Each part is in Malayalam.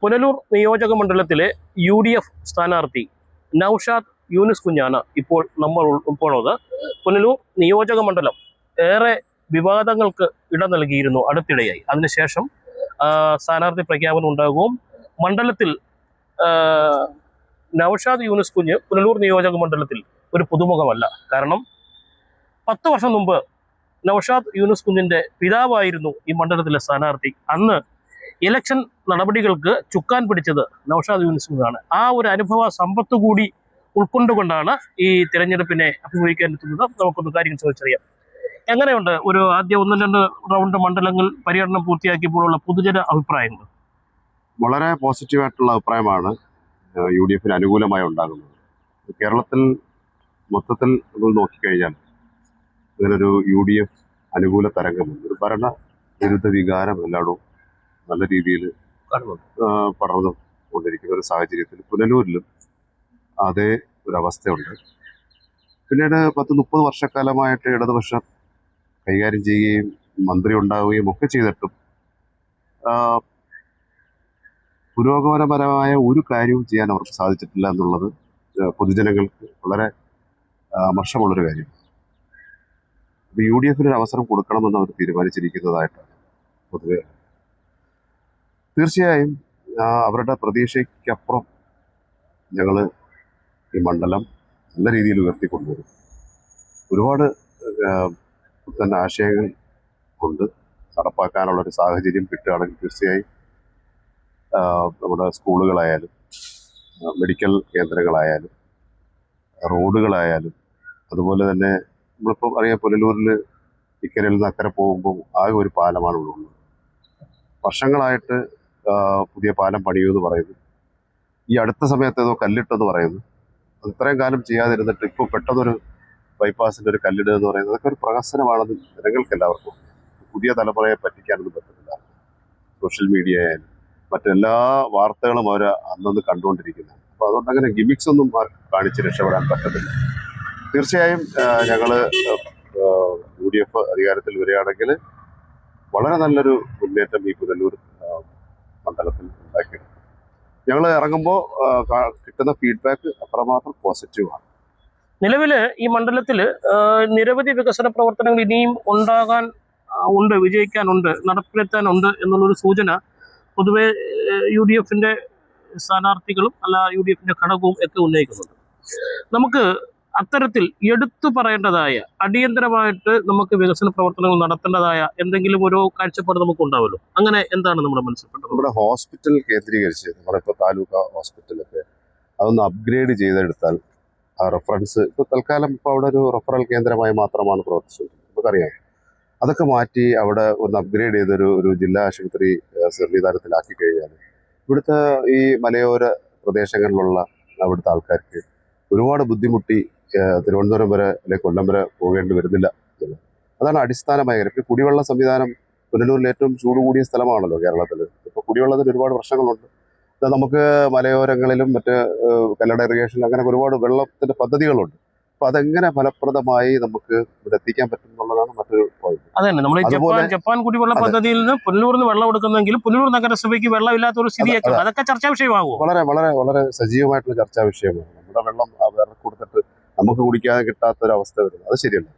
പുനലൂർ നിയോജക മണ്ഡലത്തിലെ UDF സ്ഥാനാർത്ഥി നൗഷാദ് യൂനുസ് കുഞ്ഞാണ് ഇപ്പോൾ നമ്മൾ ഉൾപ്പെടുന്നത്. പുനലൂർ നിയോജക മണ്ഡലം ഏറെ വിവാദങ്ങൾക്ക് ഇട നൽകിയിരുന്നു അടുത്തിടെയായി. അതിനുശേഷം സ്ഥാനാർത്ഥി പ്രഖ്യാപനം ഉണ്ടാകുകയും മണ്ഡലത്തിൽ നൗഷാദ് യൂനുസ് കുഞ്ഞ് പുനലൂർ നിയോജക മണ്ഡലത്തിൽ ഒരു പുതുമുഖമല്ല. കാരണം 10 വർഷം മുമ്പ് നൗഷാദ് യൂനുസ് കുഞ്ഞിൻ്റെ പിതാവായിരുന്നു ഈ മണ്ഡലത്തിലെ സ്ഥാനാർത്ഥി. അന്ന് ഇലക്ഷൻ നടപടികൾക്ക് ചുക്കാൻ പിടിച്ചത് നൗഷാദ് യൂനുസ് കുഞ്ഞാണ്. ആ ഒരു അനുഭവ സമ്പത്ത് കൂടി ഉൾക്കൊണ്ടുകൊണ്ടാണ് ഈ തിരഞ്ഞെടുപ്പിനെ അഭിമുഖീകരിക്കാൻ എത്തുന്നത്. നമുക്കൊന്ന് കാര്യങ്ങൾ ചോദിച്ചറിയാം. എങ്ങനെയുണ്ട് ഒരു ആദ്യ 1-2 റൗണ്ട് മണ്ഡലങ്ങൾ പര്യടനം പൂർത്തിയാക്കിയപ്പോഴുള്ള പൊതുജന അഭിപ്രായങ്ങൾ? വളരെ പോസിറ്റീവായിട്ടുള്ള അഭിപ്രായമാണ് UDF അനുകൂലമായി ഉണ്ടാകുന്നത്. കേരളത്തിൽ മൊത്തത്തിൽ നമ്മൾ നോക്കിക്കഴിഞ്ഞാൽ ഇതിനൊരു UDF അനുകൂല തരംഗമുണ്ട്. ഒരു ഭരണ വിരുദ്ധ വികാരം എല്ലായിടവും നല്ല രീതിയിൽ പടർന്നു കൊണ്ടിരിക്കുന്ന ഒരു സാഹചര്യത്തിൽ പുനലൂരിലും അതേ ഒരവസ്ഥയുണ്ട്. പിന്നീട് 10-30 വർഷക്കാലമായിട്ട് ഇടതുപക്ഷം കൈകാര്യം ചെയ്യുകയും മന്ത്രി ഉണ്ടാവുകയും ഒക്കെ ചെയ്തിട്ടും പുരോഗമനപരമായ ഒരു കാര്യവും ചെയ്യാൻ അവർക്ക് സാധിച്ചിട്ടില്ല എന്നുള്ളത് പൊതുജനങ്ങൾക്ക് വളരെ അമർഷമുള്ളൊരു കാര്യം. അപ്പോൾ UDF ഒരു അവസരം കൊടുക്കണമെന്ന് അവർ തീരുമാനിച്ചിരിക്കുന്നതായിട്ടാണ് പൊതുവെ. തീർച്ചയായും അവരുടെ പ്രതീക്ഷയ്ക്കപ്പുറം ഞങ്ങൾ ഈ മണ്ഡലം നല്ല രീതിയിൽ ഉയർത്തിക്കൊണ്ടുവരും. ഒരുപാട് പുത്തൻ ആശയങ്ങൾ കൊണ്ട് നടപ്പാക്കാനുള്ളൊരു സാഹചര്യം കിട്ടുകയാണെങ്കിൽ തീർച്ചയായും നമ്മുടെ സ്കൂളുകളായാലും മെഡിക്കൽ കേന്ദ്രങ്ങളായാലും റോഡുകളായാലും അതുപോലെ തന്നെ നമ്മളിപ്പോൾ അറിയാം പുനലൂരിൽ ഇക്കരയിൽ നിന്ന് അക്കരെ പോകുമ്പോൾ ആകെ ഒരു പാലമാണ് ഉള്ളത്. വർഷങ്ങളായിട്ട് പുതിയ പാലം പണിയുമെന്ന് പറയുന്നു. ഈ അടുത്ത സമയത്ത് ഏതോ കല്ലിട്ടെന്ന് പറയുന്നു. അത് ഇത്രയും കാലം ചെയ്യാതിരുന്നിട്ട് ഇപ്പോൾ പെട്ടെന്നൊരു ബൈപ്പാസിൻ്റെ ഒരു കല്ലിടുക എന്ന് പറയുന്നത് അതൊക്കെ ഒരു പ്രഹസനമാണെന്ന് ജനങ്ങൾക്ക് എല്ലാവർക്കും. പുതിയ തലമുറയെ പറ്റിക്കാനൊന്നും പറ്റുന്നില്ല. സോഷ്യൽ മീഡിയ ആയാലും മറ്റെല്ലാ വാർത്തകളും അവർ അന്നന്ന് കണ്ടുകൊണ്ടിരിക്കുന്നത്. അപ്പോൾ അതുകൊണ്ട് അങ്ങനെ ഗിമിക്സ് ഒന്നും കാണിച്ച് രക്ഷപ്പെടാൻ പറ്റത്തില്ല. തീർച്ചയായും ഞങ്ങൾ UDF അധികാരത്തിൽ വരികയാണെങ്കിൽ വളരെ നല്ലൊരു മുന്നേറ്റം ഈ പുനലൂർ മണ്ഡലത്തിൽ ഉണ്ടാക്കിയെടുക്കും. ഞങ്ങൾ ഇറങ്ങുമ്പോൾ കിട്ടുന്ന ഫീഡ്ബാക്ക് അത്രമാത്രം പോസിറ്റീവാണ്. നിലവിൽ ഈ മണ്ഡലത്തിൽ നിരവധി വികസന പ്രവർത്തനങ്ങൾ ഇനിയും ഉണ്ടാകാൻ ഉണ്ട്, വിജയിക്കാനുണ്ട്, നടപ്പിലെത്താനുണ്ട് എന്നുള്ളൊരു സൂചന പൊതുവെ UDFൻ്റെ സ്ഥാനാർത്ഥികളും UDFൻ്റെ ഘടകവും ഒക്കെ ഉന്നയിക്കുന്നുണ്ട്. നമുക്ക് അത്തരത്തിൽ എടുത്തു പറയേണ്ടതായ അടിയന്തരമായിട്ട് നമുക്ക് വികസന പ്രവർത്തനങ്ങൾ നടത്തേണ്ടതായ എന്തെങ്കിലും ഒരു കാഴ്ചപ്പാട് നമുക്ക് ഉണ്ടാവുമല്ലോ. അങ്ങനെ എന്താണ് നമ്മുടെ മനസ്സിൽപ്പെട്ടത്? നമ്മുടെ ഹോസ്പിറ്റൽ കേന്ദ്രീകരിച്ച് നമ്മളിപ്പോൾ താലൂക്ക് ഹോസ്പിറ്റലൊക്കെ അതൊന്ന് അപ്ഗ്രേഡ് ചെയ്തെടുത്താൽ ആ റെഫറൻസ് ഇപ്പോൾ തൽക്കാലം ഇപ്പോൾ അവിടെ ഒരു റെഫറൽ കേന്ദ്രമായി മാത്രമാണ് പ്രവർത്തിച്ചുകൊണ്ടിരിക്കുന്നത്. നമുക്കറിയാം. അതൊക്കെ മാറ്റി അവിടെ ഒന്ന് അപ്ഗ്രേഡ് ചെയ്തൊരു ജില്ലാ ആശുപത്രി സംവിധാനത്തിലാക്കി കഴിഞ്ഞാൽ ഇവിടുത്തെ ഈ മലയോര പ്രദേശങ്ങളിലുള്ള അവിടുത്തെ ആൾക്കാർക്ക് ഒരുപാട് ബുദ്ധിമുട്ടി തിരുവനന്തപുരം വരെ അല്ലെങ്കിൽ കൊല്ലം വരെ പോകേണ്ടി വരുന്നില്ല. അതാണ് അടിസ്ഥാനമായ കാര്യം. ഇപ്പോൾ കുടിവെള്ള സംവിധാനം പുനലൂരിൽ ഏറ്റവും ചൂട് കൂടിയ സ്ഥലമാണല്ലോ കേരളത്തിൽ. ഇപ്പോൾ കുടിവെള്ളത്തിന് ഒരുപാട് പ്രശ്നങ്ങളുണ്ട്. നമുക്ക് മലയോരങ്ങളിലും മറ്റ് കല്ലട ഇറിഗേഷൻ അങ്ങനെ ഒരുപാട് വെള്ളത്തിൻ്റെ പദ്ധതികളുണ്ട്. അപ്പോൾ അതെങ്ങനെ ഫലപ്രദമായി നമുക്ക് ഇവിടെ എത്തിക്കാൻ പറ്റും എന്നുള്ളതാണ് മറ്റൊരു പോയിന്റ്. അതന്നെ നമ്മൾ ജപ്പാൻ കുടിവെള്ള പദ്ധതിയിൽ നിന്ന് പുനലൂരിന് വെള്ളം എടുക്കുന്നെങ്കിലും പുനലൂർ നഗരസഭയ്ക്ക് വെള്ളമില്ലാത്ത ഒരു സ്ഥിതിയൊക്കെ അതൊക്കെ ചർച്ചാ വിഷയമാകുമോ? വളരെ വളരെ വളരെ സജീവമായിട്ടുള്ള ചർച്ചാ വിഷയമാണ്. നമ്മുടെ വെള്ളം വേറെ കൊടുത്തിട്ട് നമുക്ക് കുടിക്കാതെ കിട്ടാത്തൊരവസ്ഥ വരുന്നത് അത് ശരിയല്ല.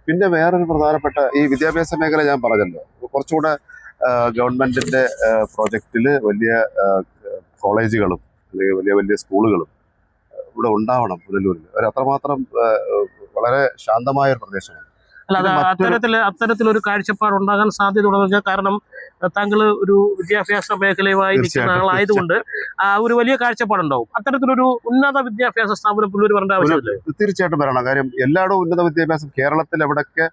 പിന്നെ വേറൊരു പ്രധാനപ്പെട്ട ഈ വിദ്യാഭ്യാസ മേഖല ഞാൻ പറഞ്ഞല്ലോ, കുറച്ചുകൂടെ ഗവൺമെന്റിന്റെ പ്രോജക്റ്റിൽ വലിയ കോളേജുകളും അല്ലെങ്കിൽ വലിയ വലിയ സ്കൂളുകളും ഇവിടെ ഉണ്ടാവണം. പുനലൂരിൽ അത്രമാത്രം വളരെ ശാന്തമായ ഒരു പ്രദേശമാണ്. അല്ല, അത്തരത്തിലൊരു കാഴ്ചപ്പാട് ഉണ്ടാകാൻ സാധ്യതയുള്ളതെന്ന് വെച്ചാൽ കാരണം താങ്കൾ ഒരു വിദ്യാഭ്യാസ മേഖലയുമായി നിൽക്കുന്ന ആളായതുകൊണ്ട് ഒരു വലിയ കാഴ്ചപ്പാടുണ്ടാവും. അത്തരത്തിലൊരു ഉന്നത വിദ്യാഭ്യാസ സ്ഥാപനം പുനലൂർ വരേണ്ട ആവശ്യമില്ല. തീർച്ചയായിട്ടും വരണം. കാര്യം എല്ലായിടവും ഉന്നത വിദ്യാഭ്യാസം കേരളത്തിൽ എവിടെയൊക്കെ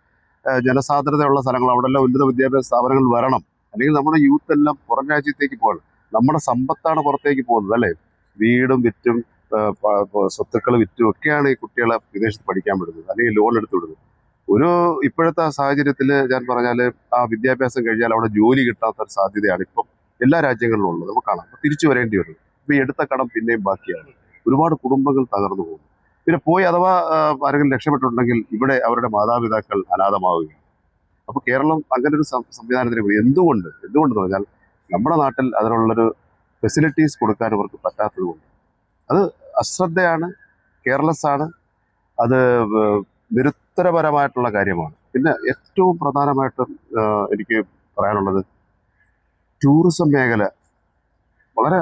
ജനസാന്ദ്രതയുള്ള സ്ഥലങ്ങൾ അവിടെല്ലാം ഉന്നത വിദ്യാഭ്യാസ സ്ഥാപനങ്ങൾ വരണം. അല്ലെങ്കിൽ നമ്മുടെ യൂത്ത് എല്ലാം പുറം രാജ്യത്തേക്ക് പോകണം. നമ്മുടെ സമ്പത്താണ് പുറത്തേക്ക് പോകുന്നത് അല്ലേ. വീടും വിറ്റും സ്വത്തുക്കൾ വിറ്റും ഒക്കെയാണ് ഈ കുട്ടികളെ വിദേശത്ത് പഠിക്കാൻ വിടുന്നത് അല്ലെങ്കിൽ ലോൺ എടുത്ത് വിടുന്നത്. ഇപ്പോഴത്തെ സാഹചര്യത്തിൽ ഞാൻ പറഞ്ഞാൽ ആ വിദ്യാഭ്യാസം കഴിഞ്ഞാൽ അവിടെ ജോലി കിട്ടാത്ത ഒരു സാധ്യതയാണ് ഇപ്പം എല്ലാ രാജ്യങ്ങളിലും ഉള്ളത്. നമുക്ക് കാണാം. അപ്പോൾ തിരിച്ചു വരേണ്ടി വരും. ഇപ്പോൾ ഈ എടുത്ത കടം പിന്നെയും ബാക്കിയാണ്. ഒരുപാട് കുടുംബങ്ങൾ തകർന്നു പോകുന്നു. പിന്നെ പോയി അഥവാ ആരെങ്കിലും രക്ഷപ്പെട്ടിട്ടുണ്ടെങ്കിൽ ഇവിടെ അവരുടെ മാതാപിതാക്കൾ അനാഥമാവുകയാണ്. അപ്പോൾ കേരളം അങ്ങനെ ഒരു സംവിധാനത്തിന് എന്തുകൊണ്ടെന്ന് പറഞ്ഞാൽ നമ്മുടെ നാട്ടിൽ അതിനുള്ളൊരു ഫെസിലിറ്റീസ് കൊടുക്കാൻ അവർക്ക് പറ്റാത്തതുകൊണ്ട് അത് അശ്രദ്ധയാണ്, കെയർലെസ് ആണ്, അത് നിരുത്തരപരമായിട്ടുള്ള കാര്യമാണ്. പിന്നെ ഏറ്റവും പ്രധാനമായിട്ടും എനിക്ക് പറയാനുള്ളത് ടൂറിസം മേഖല വളരെ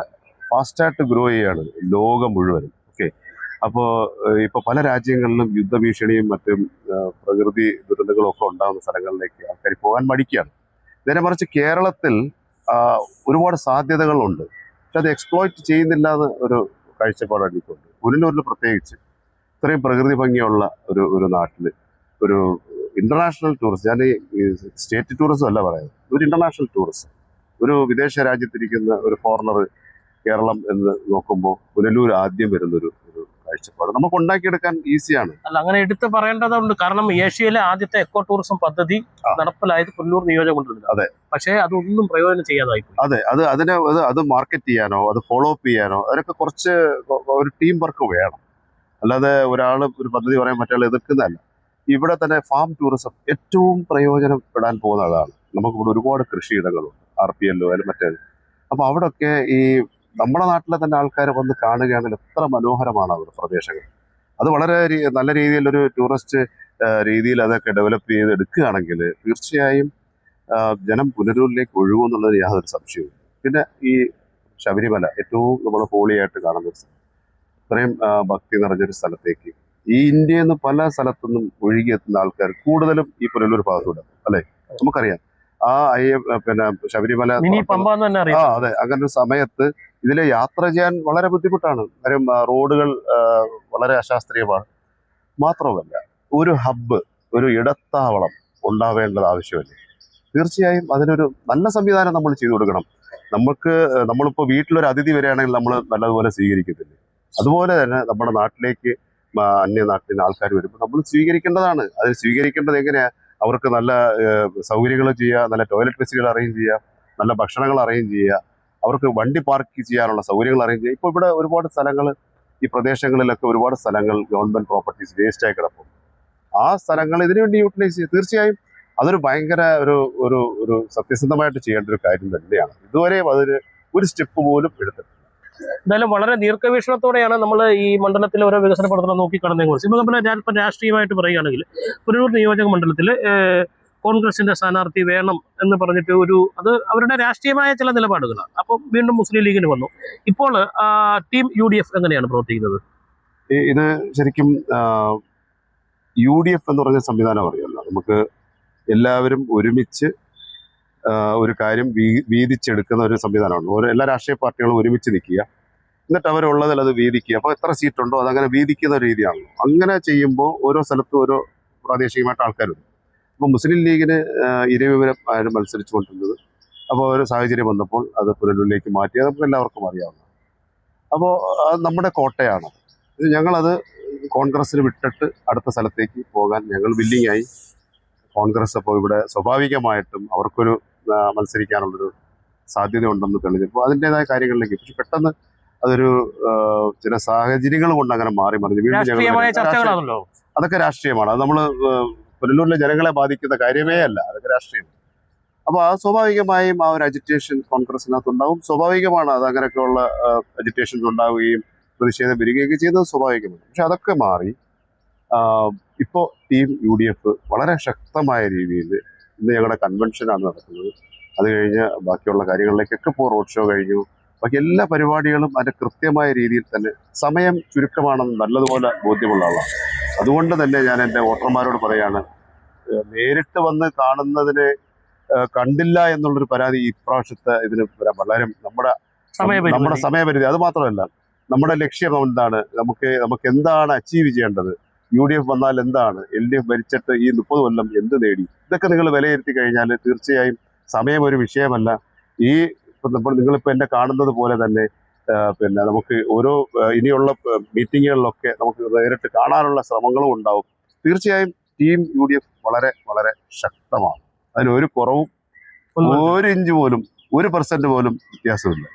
ഫാസ്റ്റായിട്ട് ഗ്രോ ചെയ്യുകയാണ് ലോകം മുഴുവനും. ഓക്കെ, അപ്പോൾ ഇപ്പോൾ പല രാജ്യങ്ങളിലും യുദ്ധഭീഷണിയും മറ്റും പ്രകൃതി ദുരന്തങ്ങളും ഒക്കെ ഉണ്ടാകുന്ന സ്ഥലങ്ങളിലേക്ക് ആൾക്കാർ പോകാൻ മടിക്കുകയാണ്. നേരെ മറിച്ച് കേരളത്തിൽ ഒരുപാട് സാധ്യതകളുണ്ട്, പക്ഷെ അത് എക്സ്പ്ലോയിറ്റ് ചെയ്യുന്നില്ല എന്ന് ഒരു കാഴ്ചപ്പാട് എനിക്കുണ്ട്. പുനലൂരിൽ പ്രത്യേകിച്ച് ഇത്രയും പ്രകൃതി ഭംഗിയുള്ള ഒരു നാട്ടിൽ ഒരു ഇന്റർനാഷണൽ ടൂറിസ്റ്റ്, ഞാൻ ഈ സ്റ്റേറ്റ് ടൂറിസം അല്ല പറയുന്നത്, ഒരു ഇന്റർനാഷണൽ ടൂറിസം, ഒരു വിദേശ രാജ്യത്തിരിക്കുന്ന ഒരു ഫോറിനർ കേരളം എന്ന് നോക്കുമ്പോൾ പുനലൂർ ആദ്യം വരുന്നൊരു കാഴ്ചപ്പാട് നമുക്ക് ഉണ്ടാക്കിയെടുക്കാൻ ഈസിയാണ്. അല്ല, അങ്ങനെ എടുത്ത് പറയേണ്ടതുണ്ട്. കാരണം ഏഷ്യയിലെ ആദ്യത്തെ എക്കോ ടൂറിസം പദ്ധതി നടപ്പിലായത് പുനലൂർ നിയോജക മണ്ഡലത്തിൽ. അതെ, പക്ഷേ അതൊന്നും പ്രയോജനം ചെയ്യാതായി. അതെ, അത് മാർക്കറ്റ് ചെയ്യാനോ അത് ഫോളോ അപ്പ് ചെയ്യാനോ അതിനൊക്കെ കുറച്ച് ഒരു ടീം വർക്ക് വേണം. അല്ലാതെ ഒരാൾ ഒരു പദ്ധതി പറയാൻ മറ്റൊരാൾ എതിർക്കുന്നതല്ല. ഇവിടെ തന്നെ ഫാം ടൂറിസം ഏറ്റവും പ്രയോജനപ്പെടാൻ പോകുന്ന അതാണ്. നമുക്കിവിടെ ഒരുപാട് കൃഷിയിടങ്ങളുണ്ട്, RPL അല്ലെങ്കിൽ മറ്റേത്. അപ്പോൾ അവിടെയൊക്കെ ഈ നമ്മുടെ നാട്ടിലെ തന്നെ ആൾക്കാർ വന്ന് കാണുകയാണെങ്കിൽ എത്ര മനോഹരമാണ് അവർ പ്രദേശങ്ങൾ. അത് വളരെ നല്ല രീതിയിലൊരു ടൂറിസ്റ്റ് രീതിയിൽ അതൊക്കെ ഡെവലപ്പ് ചെയ്ത് എടുക്കുകയാണെങ്കിൽ തീർച്ചയായും ജനം പുനലൂരിലേക്ക് ഒഴുകുമെന്നുള്ളത് യാതൊരു സംശയവും. പിന്നെ ഈ ശബരിമല ഏറ്റവും നമ്മൾ ഹോളിയായിട്ട് കാണുന്ന സ്ഥലം, ഇത്രയും ഭക്തി നിറഞ്ഞൊരു സ്ഥലത്തേക്ക് ഈ ഇന്ത്യയിൽ നിന്ന് പല സ്ഥലത്തുനിന്നും ഒഴുകിയെത്തുന്ന ആൾക്കാർ കൂടുതലും ഈ പുനലൂർ ഭാഗത്തൂടെ അല്ലേ, നമുക്കറിയാം. പിന്നെ ശബരിമല അതെ, അങ്ങനെ ഒരു സമയത്ത് ഇതിൽ യാത്ര ചെയ്യാൻ വളരെ ബുദ്ധിമുട്ടാണ്. കാര്യം റോഡുകൾ വളരെ അശാസ്ത്രീയമാണ്. മാത്രമല്ല ഒരു ഹബ്ബ്, ഒരു ഇടത്താവളം ഉണ്ടാവേണ്ടത് ആവശ്യമല്ലേ. തീർച്ചയായും അതിനൊരു നല്ല സംവിധാനം നമ്മൾ ചെയ്തു കൊടുക്കണം. നമ്മളിപ്പോൾ വീട്ടിലൊരു അതിഥി വരികയാണെങ്കിൽ നമ്മൾ നല്ലതുപോലെ സ്വീകരിക്കത്തില്ലേ, അതുപോലെ തന്നെ നമ്മുടെ നാട്ടിലേക്ക് അന്യനാട്ടിൽ നിന്ന് ആൾക്കാർ വരുമ്പോൾ നമ്മൾ സ്വീകരിക്കേണ്ടതാണ്. അത് സ്വീകരിക്കേണ്ടത് എങ്ങനെയാണ്? അവർക്ക് നല്ല സൗകര്യങ്ങൾ ചെയ്യുക, നല്ല ടോയ്ലറ്റ് ഫെസിലിറ്റികൾ അറേഞ്ച് ചെയ്യുക, നല്ല ഭക്ഷണങ്ങൾ അറേഞ്ച് ചെയ്യുക, അവർക്ക് വണ്ടി പാർക്ക് ചെയ്യാനുള്ള സൗകര്യങ്ങൾ അറേഞ്ച് ചെയ്യുക. ഇപ്പോൾ ഇവിടെ ഒരുപാട് സ്ഥലങ്ങൾ, ഈ പ്രദേശങ്ങളിലൊക്കെ ഒരുപാട് സ്ഥലങ്ങൾ ഗവൺമെൻറ് പ്രോപ്പർട്ടീസ് വേസ്റ്റായി കിടക്കും. ആ സ്ഥലങ്ങൾ ഇതിനു വേണ്ടി യൂട്ടിലൈസ് ചെയ്യുക. തീർച്ചയായും അതൊരു ഭയങ്കര ഒരു സത്യസന്ധമായിട്ട് ചെയ്യേണ്ട ഒരു കാര്യം തന്നെയാണ്. ഇതുവരെയും അതിന് ഒരു സ്റ്റെപ്പ് പോലും എടുത്തിട്ടില്ല. എന്തായാലും വളരെ ദീർഘവീക്ഷണത്തോടെയാണ് നമ്മൾ ഈ മണ്ഡലത്തിലെ ഓരോ വികസന പ്രവർത്തനം നോക്കിക്കാണുന്നതിനെ കുറിച്ച്. ഇപ്പോൾ നമ്മൾ രാഷ്ട്രീയമായിട്ട് പറയുകയാണെങ്കിൽ പുനലൂർ നിയോജക മണ്ഡലത്തിൽ കോൺഗ്രസിന്റെ സ്ഥാനാർത്ഥി വേണം എന്ന് പറഞ്ഞിട്ട് അത് അവരുടെ രാഷ്ട്രീയമായ ചില നിലപാടുകളാണ്. അപ്പം വീണ്ടും മുസ്ലിം ലീഗിന് വന്നു. ഇപ്പോൾ ടീം UDF എങ്ങനെയാണ് പ്രവർത്തിക്കുന്നത്? ഇത് ശരിക്കും UDF എന്ന് പറഞ്ഞ സംവിധാനം അറിയാമല്ലോ. നമുക്ക് എല്ലാവരും ഒരുമിച്ച് ഒരു കാര്യം വീതിച്ചെടുക്കുന്ന ഒരു സംവിധാനമാണ്. എല്ലാ രാഷ്ട്രീയ പാർട്ടികളും ഒരുമിച്ച് നിൽക്കുക, എന്നിട്ട് അവരുള്ളതിൽ അത് വീതിക്കുക. അപ്പോൾ എത്ര സീറ്റുണ്ടോ അതങ്ങനെ വീതിക്കുന്ന രീതിയാണല്ലോ. അങ്ങനെ ചെയ്യുമ്പോൾ ഓരോ സ്ഥലത്തും ഓരോ പ്രാദേശികമായിട്ട് ആൾക്കാർ വരും. അപ്പോൾ മുസ്ലിം ലീഗിന് ഇരവിപുരം ആരും മത്സരിച്ചു കൊണ്ടിരുന്നത്. അപ്പോൾ ഒരു സാഹചര്യം വന്നപ്പോൾ അത് പുനലൂരിലേക്ക് മാറ്റി. അത് നമുക്ക് എല്ലാവർക്കും അറിയാവുന്നതാണ്. അപ്പോൾ അത് നമ്മുടെ കോട്ടയാണ്. ഞങ്ങളത് കോൺഗ്രസ്സിന് വിട്ടിട്ട് അടുത്ത സ്ഥലത്തേക്ക് പോകാൻ ഞങ്ങൾ വില്ലിങ്ങായി. കോൺഗ്രസ് അപ്പോൾ ഇവിടെ സ്വാഭാവികമായിട്ടും അവർക്കൊരു മത്സരിക്കാനുള്ളൊരു സാധ്യത ഉണ്ടെന്ന് തെളിഞ്ഞപ്പോൾ അതിൻ്റെതായ കാര്യങ്ങളിലേക്ക്, പക്ഷെ പെട്ടെന്ന് അതൊരു ചില സാഹചര്യങ്ങൾ കൊണ്ട് അങ്ങനെ മാറി മറിഞ്ഞു. വീണ്ടും അതൊക്കെ രാഷ്ട്രീയമാണ്. അത് നമ്മൾ പുനലൂരിലെ ജനങ്ങളെ ബാധിക്കുന്ന കാര്യമേ അല്ല, അതൊക്കെ രാഷ്ട്രീയമാണ്. അപ്പോൾ അത് സ്വാഭാവികമായും ആ ഒരു അജിറ്റേഷൻ കോൺഗ്രസിനകത്തുണ്ടാവും. സ്വാഭാവികമാണ് അത് അങ്ങനെയൊക്കെയുള്ള അജിറ്റേഷൻസ് ഉണ്ടാവുകയും പ്രതിഷേധം വരികയൊക്കെ ചെയ്യുന്നത് സ്വാഭാവികമാണ്. പക്ഷെ അതൊക്കെ മാറി ഇപ്പോൾ ടീം UDF വളരെ ശക്തമായ രീതിയിൽ ഇന്ന് ഞങ്ങളുടെ കൺവെൻഷനാണ് നടക്കുന്നത്. അത് കഴിഞ്ഞ് ബാക്കിയുള്ള കാര്യങ്ങളിലേക്കൊക്കെ ഇപ്പോൾ റോഡ് ഷോ കഴിഞ്ഞു. ബാക്കി എല്ലാ പരിപാടികളും അതിൻ്റെ കൃത്യമായ രീതിയിൽ തന്നെ, സമയം ചുരുക്കമാണെന്ന് നല്ലതുപോലെ ബോധ്യമുള്ള ആളാണ്. അതുകൊണ്ട് തന്നെ ഞാൻ എൻ്റെ വോട്ടർമാരോട് പറയാണ്, നേരിട്ട് വന്ന് കാണുന്നതിന് കണ്ടില്ല എന്നുള്ളൊരു പരാതി ഇപ്രാവശ്യത്തെ ഇതിന് വളരെ നമ്മുടെ സമയപരിധി. അത് മാത്രമല്ല, നമ്മുടെ ലക്ഷ്യം എന്താണ്, നമുക്ക് എന്താണ് അച്ചീവ് ചെയ്യേണ്ടത്, UDF വന്നാൽ എന്താണ്, LDF ഭരിച്ചിട്ട് ഈ 30 കൊല്ലം എന്ത് നേടി, ഇതൊക്കെ നിങ്ങൾ വിലയിരുത്തി കഴിഞ്ഞാൽ തീർച്ചയായും സമയം ഒരു വിഷയമല്ല. നിങ്ങളിപ്പോൾ എന്നെ കാണുന്നത് പോലെ തന്നെ പിന്നെ നമുക്ക് ഓരോ ഇനിയുള്ള മീറ്റിങ്ങുകളിലൊക്കെ നമുക്ക് നേരിട്ട് കാണാനുള്ള ശ്രമങ്ങളും ഉണ്ടാവും. തീർച്ചയായും ടീം UDF വളരെ വളരെ ശക്തമാണ്. അതിനൊരു കുറവും 1 ഇഞ്ച് പോലും 1% പോലും വ്യത്യാസമില്ല.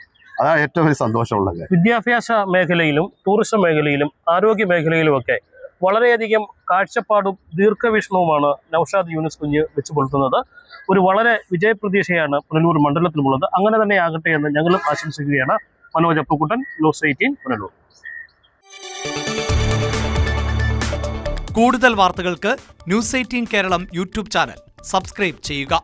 അതാണ് ഏറ്റവും വലിയ സന്തോഷമുള്ള കാര്യം. വിദ്യാഭ്യാസ മേഖലയിലും ടൂറിസം മേഖലയിലും ആരോഗ്യ മേഖലയിലുമൊക്കെ വളരെയധികം കാഴ്ചപ്പാടും ദീർഘവീക്ഷണവുമാണ് നൗഷാദ് യൂനുസ് കുഞ്ഞ് വെച്ച് പുലർത്തുന്നത്. ഒരു വളരെ വിജയപ്രതീക്ഷയാണ് പുനലൂർ മണ്ഡലത്തിലുമുള്ളത്. അങ്ങനെ തന്നെ ആകട്ടെ എന്ന് ഞങ്ങളും ആശംസിക്കുകയാണ്. മനോജ് അപ്പുക്കുട്ടൻ, ന്യൂസ് 18 പുനലൂർ. കൂടുതൽ വാർത്തകൾക്ക് news 18 Keralam YouTube channel subscribe ചെയ്യുക.